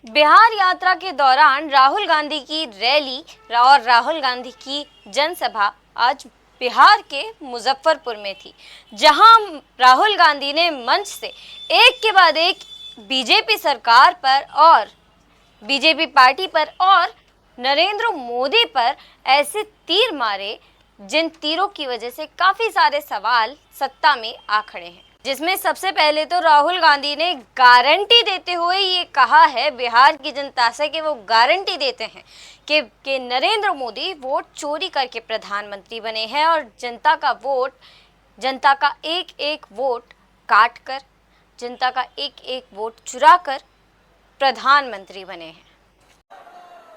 बिहार यात्रा के दौरान राहुल गांधी की रैली और राहुल गांधी की जनसभा आज बिहार के मुजफ्फरपुर में थी, जहां राहुल गांधी ने मंच से एक के बाद एक बीजेपी सरकार पर और बीजेपी पार्टी पर और नरेंद्र मोदी पर ऐसे तीर मारे जिन तीरों की वजह से काफी सारे सवाल सत्ता में आ खड़े हैं। जिसमें सबसे पहले तो राहुल गांधी ने गारंटी देते हुए ये कहा है बिहार की जनता से कि वो गारंटी देते हैं कि नरेंद्र मोदी वोट चोरी करके प्रधानमंत्री बने हैं और जनता का एक एक वोट काट कर, जनता का एक एक वोट चुरा कर प्रधानमंत्री बने हैं।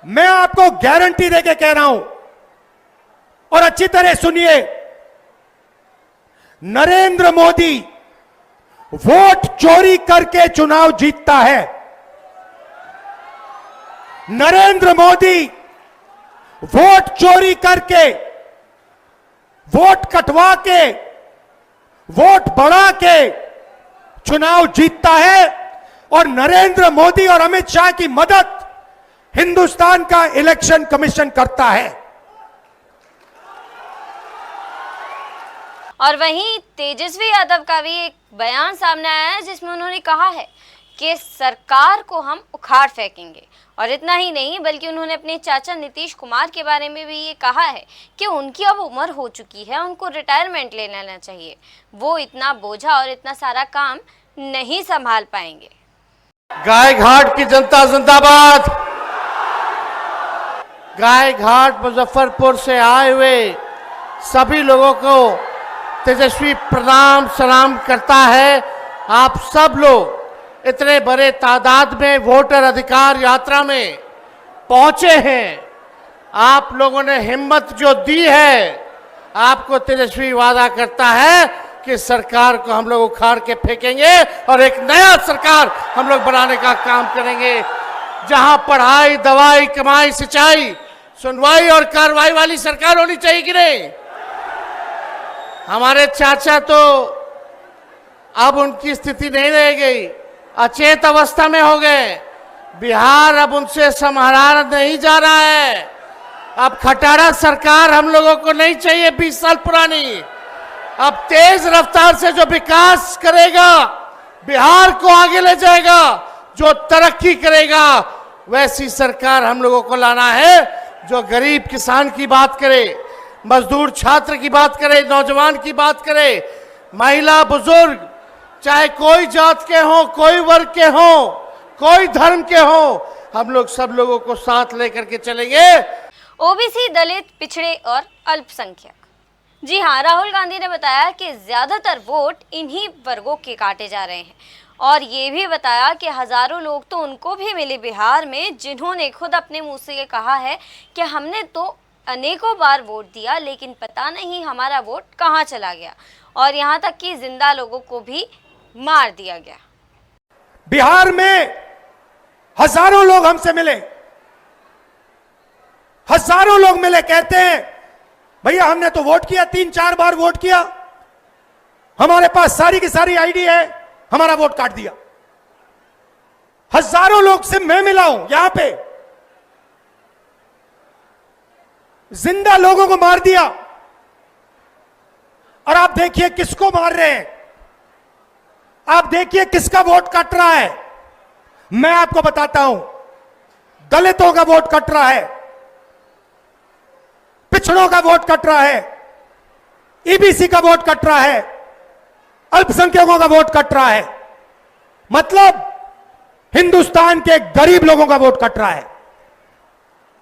मैं आपको गारंटी देके कह रहा हूं और अच्छी तरह सुनिए, नरेंद्र मोदी वोट चोरी करके चुनाव जीतता है। नरेंद्र मोदी वोट चोरी करके, वोट कटवा के, वोट बढ़ा के चुनाव जीतता है और नरेंद्र मोदी और अमित शाह की मदद हिंदुस्तान का इलेक्शन कमीशन करता है। और वहीं तेजस्वी यादव का भी एक बयान सामने आया है जिसमें उन्होंने कहा है कि सरकार को हम उखाड़ फेंकेंगे। और इतना ही नहीं बल्कि उन्होंने अपने चाचा नीतीश कुमार के बारे में भी ये कहा है कि उनकी अब उम्र हो चुकी है, उनको रिटायरमेंट ले लेना चाहिए, वो इतना बोझा और इतना सारा काम नहीं संभाल पाएंगे। गायघाट की जनता जिंदाबाद। गायघाट मुजफ्फरपुर से आए हुए सभी लोगों को तेजस्वी प्रणाम सलाम करता है। आप सब लोग इतने बड़े तादाद में वोटर अधिकार यात्रा में पहुंचे हैं, आप लोगों ने हिम्मत जो दी है, आपको तेजस्वी वादा करता है कि सरकार को हम लोग उखाड़ के फेंकेंगे और एक नया सरकार हम लोग बनाने का काम करेंगे, जहां पढ़ाई, दवाई, कमाई, सिंचाई, सुनवाई और कार्रवाई वाली सरकार होनी चाहिए कि नहीं। हमारे चाचा तो अब उनकी स्थिति नहीं रह गई, अचेत अवस्था में हो गए। बिहार अब उनसे संभाला नहीं जा रहा है। अब खटारा सरकार हम लोगों को नहीं चाहिए 20 साल पुरानी। अब तेज रफ्तार से जो विकास करेगा, बिहार को आगे ले जाएगा, जो तरक्की करेगा, वैसी सरकार हम लोगों को लाना है, जो गरीब किसान की बात करे, मजदूर छात्र की बात करे, नौजवान की बात करे, महिला बुजुर्ग, चाहे कोई जात के हो, कोई वर्ग के हो, कोई धर्म के हो, हम लोग सब लोगों को साथ लेकर के चलेंगे। ओबीसी, दलित, पिछड़े और अल्पसंख्यक। जी हाँ, राहुल गांधी ने बताया कि ज्यादातर वोट इन्हीं वर्गों के काटे जा रहे हैं और ये भी बताया कि हजारों लोग तो उनको भी मिले बिहार में जिन्होंने खुद अपने मुंह से ये कहा है कि हमने तो अनेकों बार वोट दिया लेकिन पता नहीं हमारा वोट कहां चला गया, और यहां तक कि जिंदा लोगों को भी मार दिया गया। बिहार में हजारों लोग हमसे मिले, हजारों लोग मिले, कहते हैं भैया हमने तो वोट किया, 3-4 बार वोट किया, हमारे पास सारी की सारी आईडी है, हमारा वोट काट दिया। हजारों लोग से मैं मिला हूं, यहां पे जिंदा लोगों को मार दिया। और आप देखिए किसको मार रहे हैं, आप देखिए किसका वोट कट रहा है। मैं आपको बताता हूं, दलितों का वोट कट रहा है, पिछड़ों का वोट कट रहा है, ईबीसी का वोट कट रहा है, अल्पसंख्यकों का वोट कट रहा है। मतलब हिंदुस्तान के गरीब लोगों का वोट कट रहा है।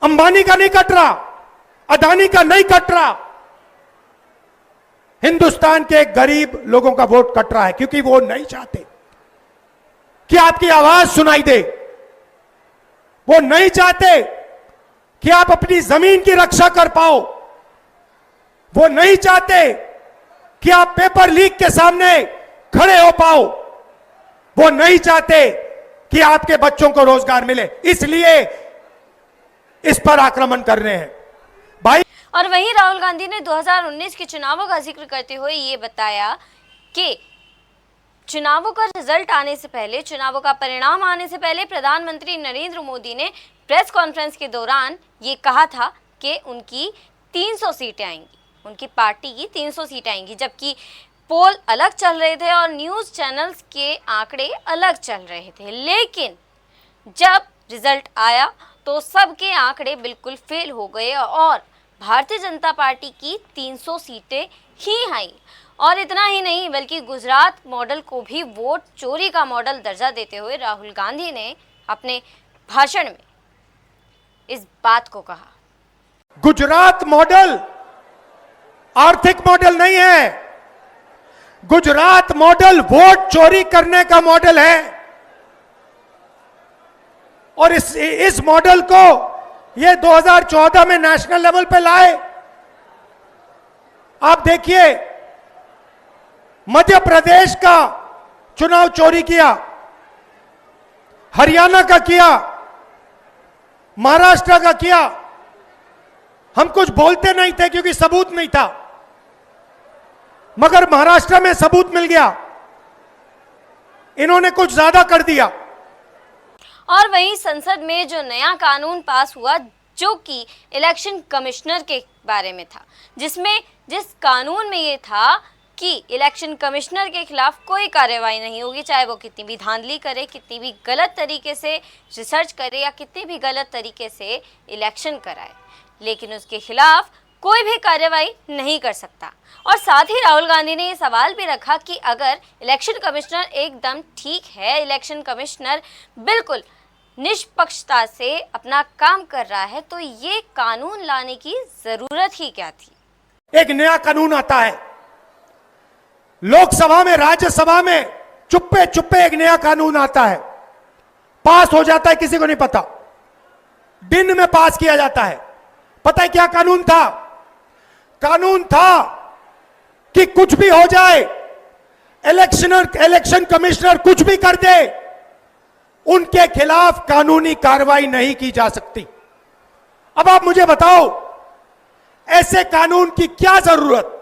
अंबानी का नहीं कट रहा, अदानी का नहीं कट रहा, हिंदुस्तान के गरीब लोगों का वोट कट रहा है, क्योंकि वो नहीं चाहते कि आपकी आवाज सुनाई दे, वो नहीं चाहते कि आप अपनी जमीन की रक्षा कर पाओ, वो नहीं चाहते कि आप पेपर लीक के सामने खड़े हो पाओ, वो नहीं चाहते कि आपके बच्चों को रोजगार मिले, इसलिए इस पर आक्रमण कर रहे हैं भाई। और वहीं राहुल गांधी ने 2019 के चुनावों का जिक्र करते हुए ये बताया कि चुनावों का रिजल्ट आने से पहले, चुनावों का परिणाम आने से पहले प्रधानमंत्री नरेंद्र मोदी ने प्रेस कॉन्फ्रेंस के दौरान ये कहा था कि उनकी 300 सीटें आएंगी, उनकी पार्टी की 300 सीटें आएंगी, जबकि पोल अलग चल रहे थे और न्यूज़ चैनल्स के आंकड़े अलग चल रहे थे। लेकिन जब रिजल्ट आया तो सबके आंकड़े बिल्कुल फेल हो गए और भारतीय जनता पार्टी की 300 सीटें ही आई। और इतना ही नहीं बल्कि गुजरात मॉडल को भी वोट चोरी का मॉडल दर्जा देते हुए राहुल गांधी ने अपने भाषण में इस बात को कहा। गुजरात मॉडल आर्थिक मॉडल नहीं है, गुजरात मॉडल वोट चोरी करने का मॉडल है। और इस मॉडल को ये 2014 में नेशनल लेवल पे लाए। आप देखिए, मध्य प्रदेश का चुनाव चोरी किया, हरियाणा का किया, महाराष्ट्र का किया। हम कुछ बोलते नहीं थे क्योंकि सबूत नहीं था, मगर महाराष्ट्र में सबूत मिल गया, इन्होंने कुछ ज्यादा कर दिया। और वहीं संसद में जो नया कानून पास हुआ जो कि इलेक्शन कमिश्नर के बारे में था, जिस कानून में ये था कि इलेक्शन कमिश्नर के खिलाफ कोई कार्रवाई नहीं होगी, चाहे वो कितनी भी धांधली करे, कितनी भी गलत तरीके से रिसर्च करे या कितनी भी गलत तरीके से इलेक्शन कराए, लेकिन उसके खिलाफ कोई भी कार्रवाई नहीं कर सकता। और साथ ही राहुल गांधी ने ये सवाल भी रखा कि अगर इलेक्शन कमिश्नर एकदम ठीक है, इलेक्शन कमिश्नर बिल्कुल निष्पक्षता से अपना काम कर रहा है, तो ये कानून लाने की जरूरत ही क्या थी। एक नया कानून आता है लोकसभा में, राज्यसभा में चुप्पे चुप्पे एक नया कानून आता है, पास हो जाता है, किसी को नहीं पता, दिन में पास किया जाता है। पता है क्या कानून था? कानून था कि कुछ भी हो जाए, इलेक्शन कमिश्नर कुछ भी कर दे, उनके खिलाफ कानूनी कार्रवाई नहीं की जा सकती। अब आप मुझे बताओ, ऐसे कानून की क्या जरूरत?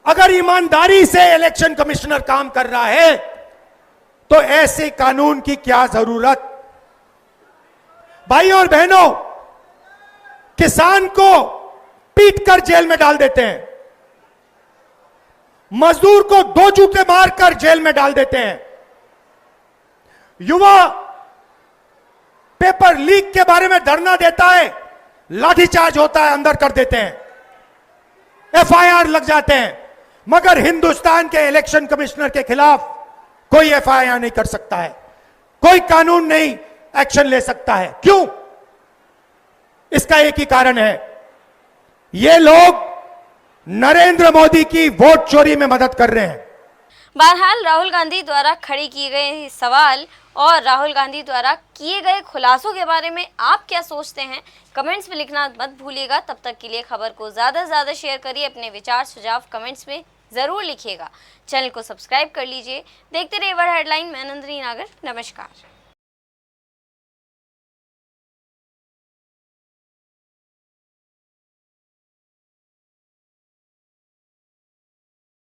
अगर ईमानदारी से इलेक्शन कमिश्नर काम कर रहा है तो ऐसे कानून की क्या जरूरत? भाई और बहनों, किसान को पीटकर जेल में डाल देते हैं, मजदूर को 2 जूते मारकर जेल में डाल देते हैं, युवा पेपर लीक के बारे में धरना देता है, लाठीचार्ज होता है, अंदर कर देते हैं, एफआईआर लग जाते हैं, मगर हिंदुस्तान के इलेक्शन कमिश्नर के खिलाफ कोई एफआईआर नहीं कर सकता है, कोई कानून नहीं एक्शन ले सकता है। क्यों? इसका एक ही कारण है, ये लोग नरेंद्र मोदी की वोट चोरी में मदद कर रहे हैं। बहरहाल राहुल गांधी द्वारा खड़ी किए गए सवाल और राहुल गांधी द्वारा किए गए खुलासों के बारे में आप क्या सोचते हैं, कमेंट्स में लिखना मत भूलिएगा। तब तक के लिए खबर को ज़्यादा से ज़्यादा शेयर करिए, अपने विचार सुझाव कमेंट्स में ज़रूर लिखिएगा। चैनल को सब्सक्राइब कर लीजिए। देखते रहिए वर्ल्ड हेडलाइन। मैं नंदिनी नागर, नमस्कार।